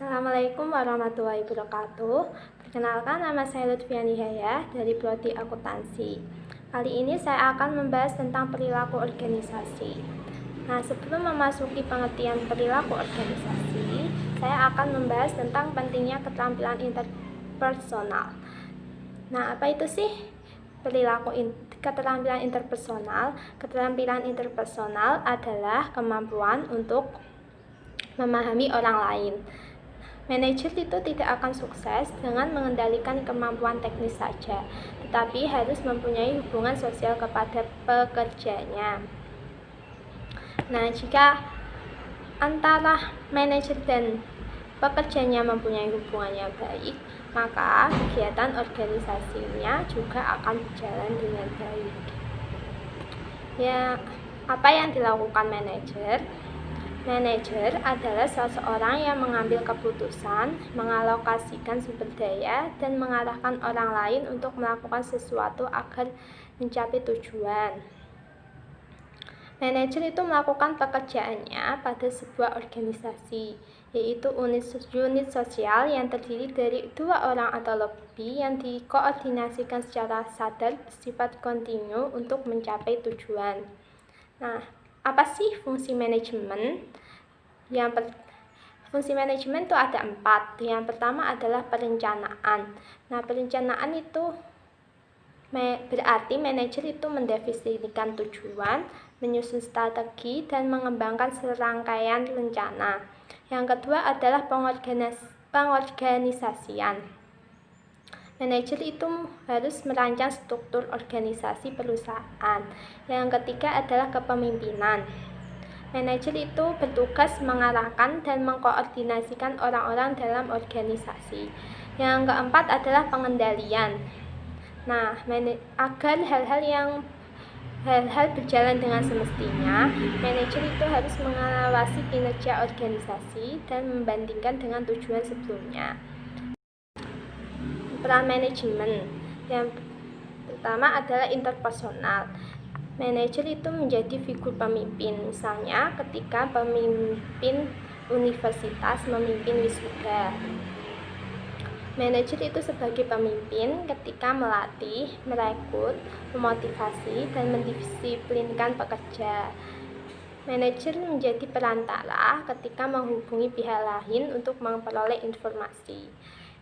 Assalamualaikum warahmatullahi wabarakatuh. Perkenalkan, nama saya Lutfiani Haya dari Prodi Akuntansi. Kali ini saya akan membahas tentang perilaku organisasi. Nah, sebelum memasuki pengertian perilaku organisasi, saya akan membahas tentang pentingnya keterampilan interpersonal. Nah, apa itu sih keterampilan interpersonal? Keterampilan interpersonal adalah kemampuan untuk memahami orang lain. Manajer itu tidak akan sukses dengan mengendalikan kemampuan teknis saja, tetapi harus mempunyai hubungan sosial kepada pekerjanya. Nah, jika antara manajer dan pekerjanya mempunyai hubungan yang baik, maka kegiatan organisasinya juga akan berjalan dengan baik. Ya, apa yang dilakukan manajer? Manajer adalah seseorang yang mengambil keputusan, mengalokasikan sumber daya, dan mengarahkan orang lain untuk melakukan sesuatu agar mencapai tujuan. Manajer itu melakukan pekerjaannya pada sebuah organisasi, yaitu unit sosial yang terdiri dari 2 orang atau lebih yang dikoordinasikan secara sadar bersifat kontinu untuk mencapai tujuan. Nah, apa sih fungsi manajemen? Fungsi manajemen itu ada 4. Yang pertama adalah perencanaan. Nah, perencanaan itu berarti manajer itu mendefinisikan tujuan, menyusun strategi, dan mengembangkan serangkaian rencana. Yang kedua adalah pengorganisasian. Manajer itu harus merancang struktur organisasi perusahaan. Yang ketiga adalah kepemimpinan. Manajer itu bertugas mengarahkan dan mengkoordinasikan orang-orang dalam organisasi. Yang keempat adalah pengendalian. Nah, agar hal-hal berjalan dengan semestinya, manajer itu harus mengawasi kinerja organisasi dan membandingkan dengan tujuan sebelumnya. Peran manajemen yang pertama adalah interpersonal. Manajer itu menjadi figur pemimpin, misalnya ketika pemimpin universitas memimpin wisuda. Manajer itu sebagai pemimpin ketika melatih, merekrut, memotivasi, dan mendisiplinkan pekerja. Manajer menjadi perantara ketika menghubungi pihak lain untuk memperoleh informasi.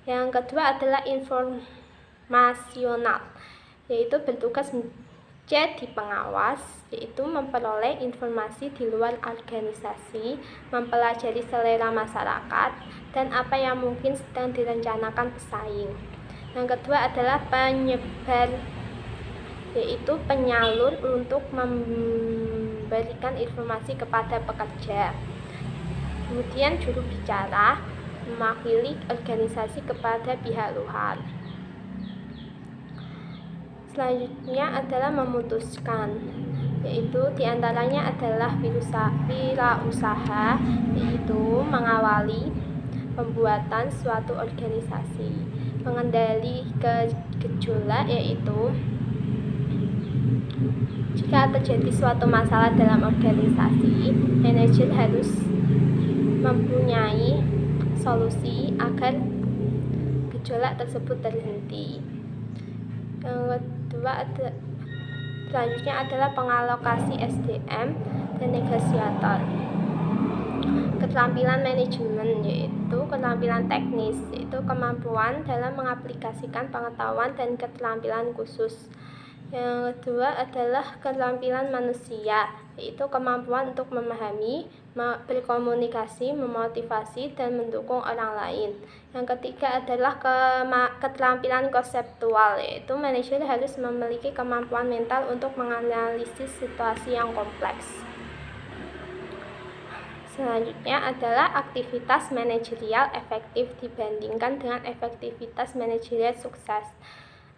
Yang kedua adalah informasional, yaitu bertugas menjadi pengawas, yaitu memperoleh informasi di luar organisasi, mempelajari selera masyarakat, dan apa yang mungkin sedang direncanakan pesaing. Yang kedua adalah penyebar, yaitu penyalur untuk memberikan informasi kepada pekerja. Kemudian juru bicara, mewakili organisasi kepada pihak luar. Selanjutnya adalah memutuskan, yaitu diantaranya adalah wirausaha, yaitu mengawali pembuatan suatu organisasi. Pengendali gejolak, yaitu jika terjadi suatu masalah dalam organisasi, manajer harus mempunyai solusi agar gejolak tersebut terhenti. Yang kedua selanjutnya adalah pengalokasi SDM dan negosiator. Keterampilan manajemen yaitu keterampilan teknis, yaitu kemampuan dalam mengaplikasikan pengetahuan dan keterampilan khusus. Yang kedua adalah keterampilan manusia, yaitu kemampuan untuk memahami, berkomunikasi, memotivasi, dan mendukung orang lain. Yang ketiga adalah keterampilan konseptual, yaitu manajer harus memiliki kemampuan mental untuk menganalisis situasi yang kompleks. Selanjutnya adalah aktivitas manajerial efektif dibandingkan dengan efektivitas manajerial sukses.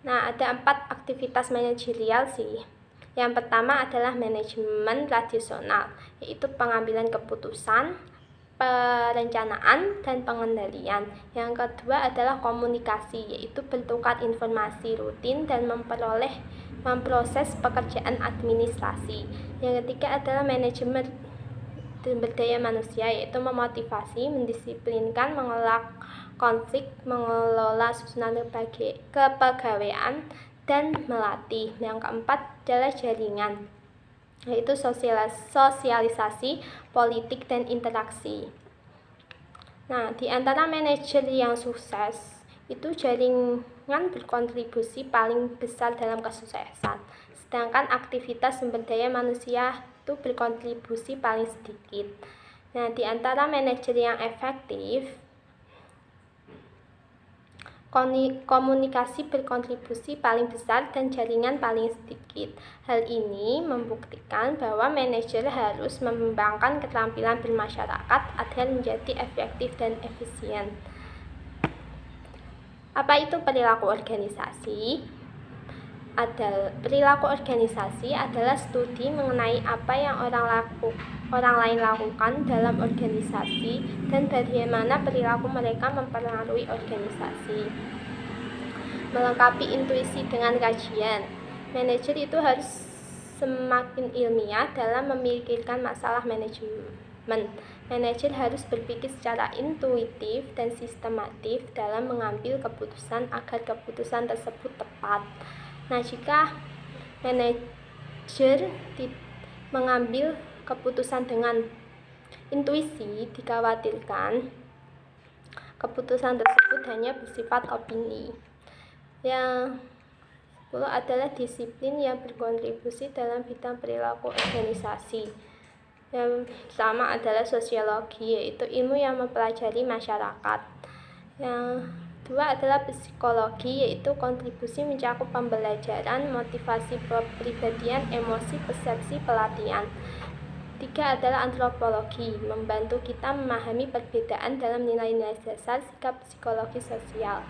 Nah, ada 4 aktivitas manajerial sih. Yang pertama adalah manajemen tradisional, yaitu pengambilan keputusan, perencanaan, dan pengendalian. Yang kedua adalah komunikasi, yaitu bertukar informasi rutin dan memproses pekerjaan administrasi. Yang ketiga adalah manajemen sumber daya manusia, yaitu memotivasi, mendisiplinkan, mengelola konflik, mengelola susunan kepegawaian, dan melatih. Yang keempat adalah jaringan, yaitu sosialisasi, politik, dan interaksi. Nah, di antara manajer yang sukses itu jaringan berkontribusi paling besar dalam kesuksesan, sedangkan aktivitas sumber daya manusia itu berkontribusi paling sedikit. Nah, di antara manajer yang efektif, komunikasi berkontribusi paling besar dan jaringan paling sedikit. Hal ini membuktikan bahwa manajer harus mengembangkan keterampilan bermasyarakat agar menjadi efektif dan efisien. Apa itu perilaku organisasi? Perilaku organisasi adalah studi mengenai apa yang orang lain lakukan dalam organisasi dan bagaimana perilaku mereka mempengaruhi organisasi. Melengkapi intuisi dengan kajian, manajer itu harus semakin ilmiah dalam memikirkan masalah manajemen. Manajer harus berpikir secara intuitif dan sistematif dalam mengambil keputusan agar keputusan tersebut tepat. Nah, jika manajer mengambil keputusan dengan intuisi, dikhawatirkan keputusan tersebut hanya bersifat opini. Yang 10 adalah disiplin yang berkontribusi dalam bidang perilaku organisasi. Yang pertama adalah sosiologi, yaitu ilmu yang mempelajari masyarakat. Yang kedua adalah psikologi, yaitu kontribusi mencakup pembelajaran, motivasi kepribadian, emosi, persepsi, pelatihan. 3 adalah antropologi, membantu kita memahami perbedaan dalam nilai-nilai dasar sikap psikologi sosial.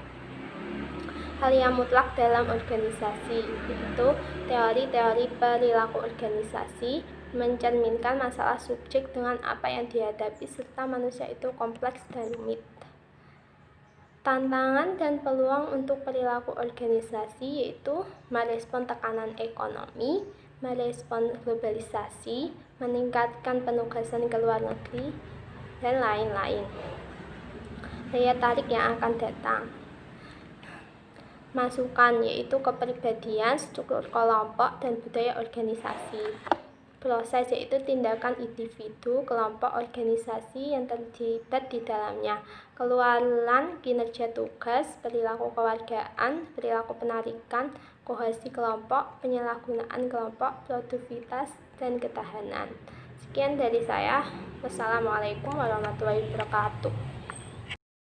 Hal yang mutlak dalam organisasi, yaitu teori-teori perilaku organisasi, mencerminkan masalah subjek dengan apa yang dihadapi serta manusia itu kompleks dan rumit. Tantangan dan peluang untuk perilaku organisasi yaitu merespon tekanan ekonomi, merespon globalisasi, meningkatkan penugasan ke luar negeri, dan lain-lain. Daya tarik yang akan datang. Masukan yaitu kepribadian, struktur kelompok, dan budaya organisasi. Proses yaitu tindakan individu, kelompok, organisasi yang terlibat di dalamnya. Keluaran, kinerja tugas, perilaku kewargaan, perilaku penarikan, kohesi kelompok, penyalahgunaan kelompok, produktivitas, dan ketahanan. Sekian dari saya. Wassalamualaikum warahmatullahi wabarakatuh.